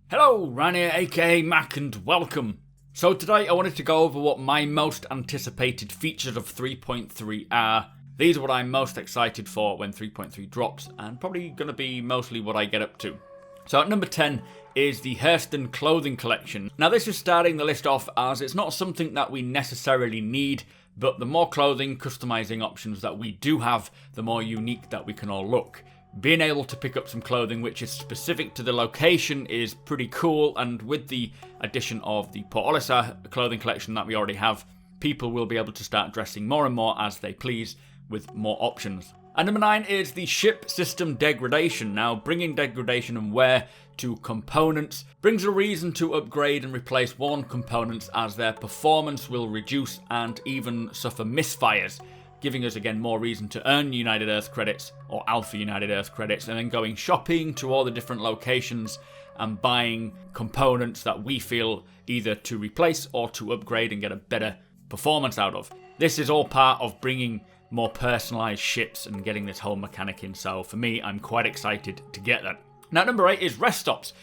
Hello, Ryan here, aka Mac, and welcome. So today I wanted to go over what my most anticipated features of 3.3 are. These are what I'm most excited for when 3.3 drops, and probably going to be mostly what I get up to. So at number 10 is the Hurston clothing collection. Now this is starting the list off as it's not something that we necessarily need, but the more clothing customizing options that we do have, the more unique that we can all look. Being able to pick up some clothing which is specific to the location is pretty cool, and with the addition of the Port Olisar clothing collection that we already have, people will be able to start dressing more and more as they please with more options. And number 9 is the ship system degradation. Now, bringing degradation and wear to components brings a reason to upgrade and replace worn components, as their performance will reduce and even suffer misfires, giving us again more reason to earn United Earth credits or Alpha United Earth credits, and then going shopping to all the different locations and buying components that we feel either to replace or to upgrade and get a better performance out of. This is all part of bringing more personalized ships and getting this whole mechanic in, so for me, I'm quite excited to get that. Now, number 8 is rest stops.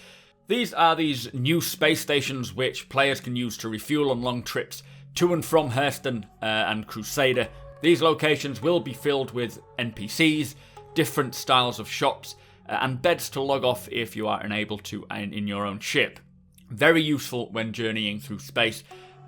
These are these new space stations which players can use to refuel on long trips to and from Hurston and Crusader. These locations will be filled with NPCs, different styles of shops, and beds to log off if you are unable to in your own ship. Very useful when journeying through space,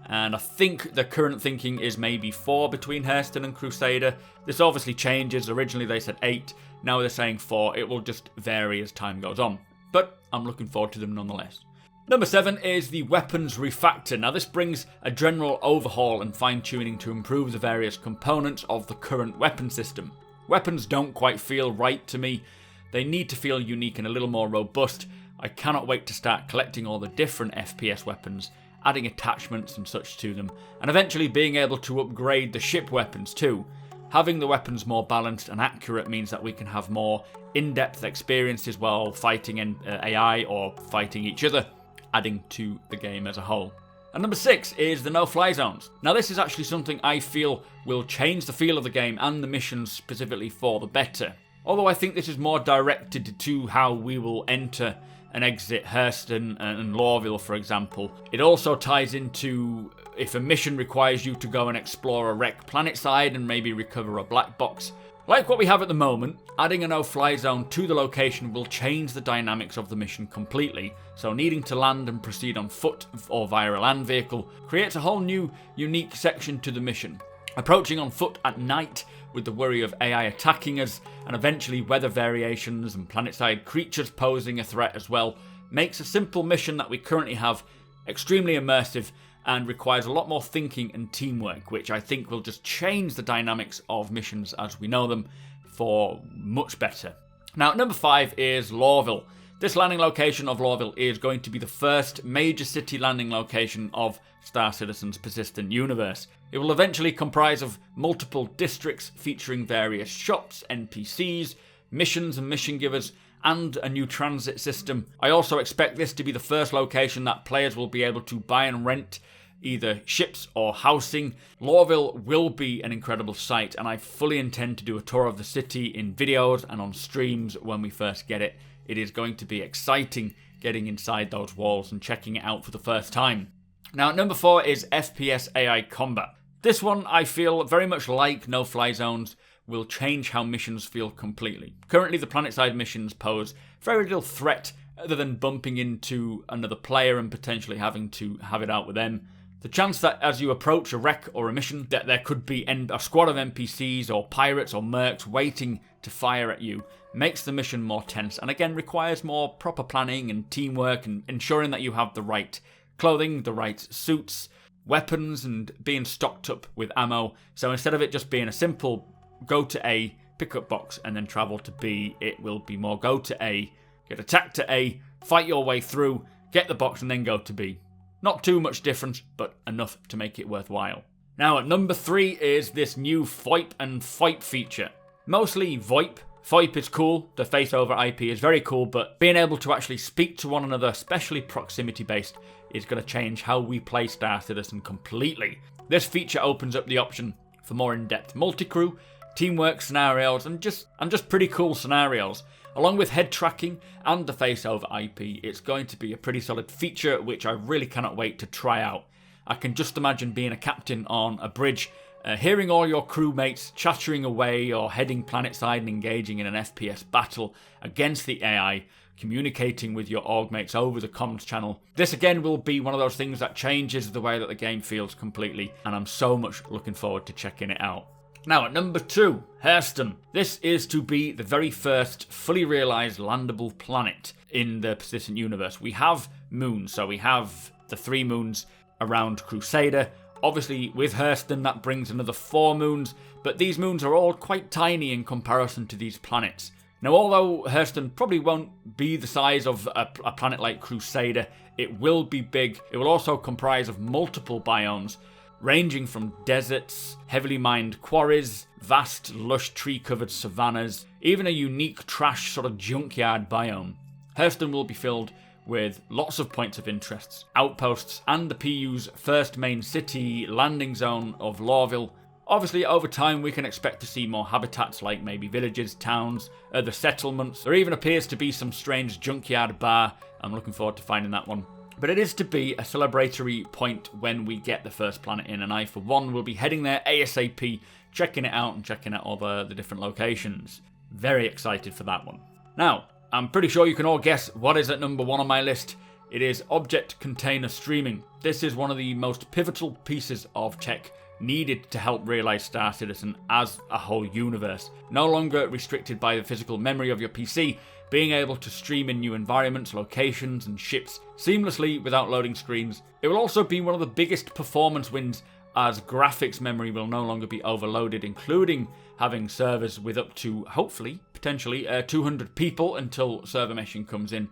and I think the current thinking is maybe 4 between Hurston and Crusader. This obviously changes. Originally they said 8, now they're saying 4. It will just vary as time goes on, but I'm looking forward to them nonetheless. Number 7 is the weapons refactor. Now this brings a general overhaul and fine-tuning to improve the various components of the current weapon system. Weapons don't quite feel right to me. They need to feel unique and a little more robust. I cannot wait to start collecting all the different FPS weapons, adding attachments and such to them, and eventually being able to upgrade the ship weapons too. Having the weapons more balanced and accurate means that we can have more in-depth experiences while fighting AI or fighting each other, adding to the game as a whole. And number 6 is the no-fly zones. Now this is actually something I feel will change the feel of the game and the missions specifically for the better. Although I think this is more directed to how we will enter and exit Hurston and Lorville, for example. It also ties into if a mission requires you to go and explore a wrecked planet side and maybe recover a black box. Like what we have at the moment, adding a no-fly zone to the location will change the dynamics of the mission completely, so needing to land and proceed on foot or via a land vehicle creates a whole new, unique section to the mission. Approaching on foot at night with the worry of AI attacking us, and eventually weather variations and planetside creatures posing a threat as well, makes a simple mission that we currently have extremely immersive and requires a lot more thinking and teamwork, which I think will just change the dynamics of missions as we know them for much better. Now, number 5 is Lorville. This landing location of Lorville is going to be the first major city landing location of Star Citizen's persistent universe. It will eventually comprise of multiple districts featuring various shops, NPCs, missions and mission givers, and a new transit system. I also expect this to be the first location that players will be able to buy and rent either ships or housing. Lorville will be an incredible sight, and I fully intend to do a tour of the city in videos and on streams when we first get it. It is going to be exciting getting inside those walls and checking it out for the first time. Now, number 4 is FPS AI combat. This one, I feel very much like no-fly zones, will change how missions feel completely. Currently, the planetside missions pose very little threat other than bumping into another player and potentially having to have it out with them. The chance that as you approach a wreck or a mission that there could be a squad of NPCs or pirates or mercs waiting to fire at you makes the mission more tense, and again requires more proper planning and teamwork and ensuring that you have the right clothing, the right suits, weapons, and being stocked up with ammo. So instead of it just being a simple go to A, pick up box, and then travel to B, it will be more go to A, get attacked to A, fight your way through, get the box, and then go to B. Not too much difference, but enough to make it worthwhile. Now at number 3 is this new VoIP and FOIP feature. Mostly VoIP. VoIP is cool, the face over IP is very cool, but being able to actually speak to one another, especially proximity based, is going to change how we play Star Citizen completely. This feature opens up the option for more in-depth multi-crew, teamwork scenarios, and just pretty cool scenarios. Along with head tracking and the face over IP, it's going to be a pretty solid feature which I really cannot wait to try out. I can just imagine being a captain on a bridge, hearing all your crewmates chattering away or heading planetside and engaging in an FPS battle against the AI, communicating with your org mates over the comms channel. This again will be one of those things that changes the way that the game feels completely, and I'm so much looking forward to checking it out. Now at number 2, Hurston. This is to be the very first fully realised landable planet in the persistent universe. We have moons, so we have the 3 moons around Crusader. Obviously with Hurston that brings another 4 moons, but these moons are all quite tiny in comparison to these planets. Now although Hurston probably won't be the size of a planet like Crusader, it will be big. It will also comprise of multiple biomes, ranging from deserts, heavily mined quarries, vast lush tree-covered savannas, even a unique trash sort of junkyard biome. Hurston will be filled with lots of points of interest, outposts, and the PU's first main city landing zone of Lawville. Obviously, over time we can expect to see more habitats like maybe villages, towns, other settlements. There even appears to be some strange junkyard bar. I'm looking forward to finding that one. But it is to be a celebratory point when we get the first planet in, and I for one will be heading there ASAP, checking it out and checking out all the different locations. Very excited for that one. Now, I'm pretty sure you can all guess what is at number 1 on my list. It is object container streaming. This is one of the most pivotal pieces of tech needed to help realise Star Citizen as a whole universe. No longer restricted by the physical memory of your PC, being able to stream in new environments, locations and ships seamlessly without loading screens. It will also be one of the biggest performance wins, as graphics memory will no longer be overloaded, including having servers with up to, hopefully, potentially 200 people until server meshing comes in.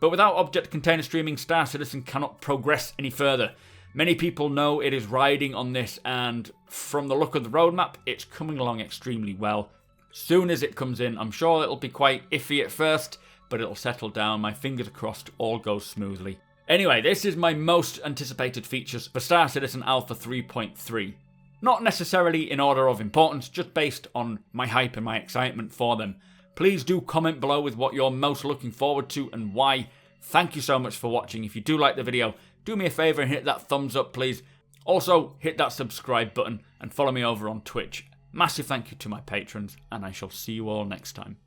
But without object container streaming, Star Citizen cannot progress any further. Many people know it is riding on this, and from the look of the roadmap, it's coming along extremely well. Soon as it comes in, I'm sure it'll be quite iffy at first, but it'll settle down. My fingers are crossed, all goes smoothly. Anyway, this is my most anticipated features for Star Citizen Alpha 3.3. Not necessarily in order of importance, just based on my hype and my excitement for them. Please do comment below with what you're most looking forward to and why. Thank you so much for watching. If you do like the video, do me a favour and hit that thumbs up, please. Also, hit that subscribe button and follow me over on Twitch. Massive thank you to my patrons, and I shall see you all next time.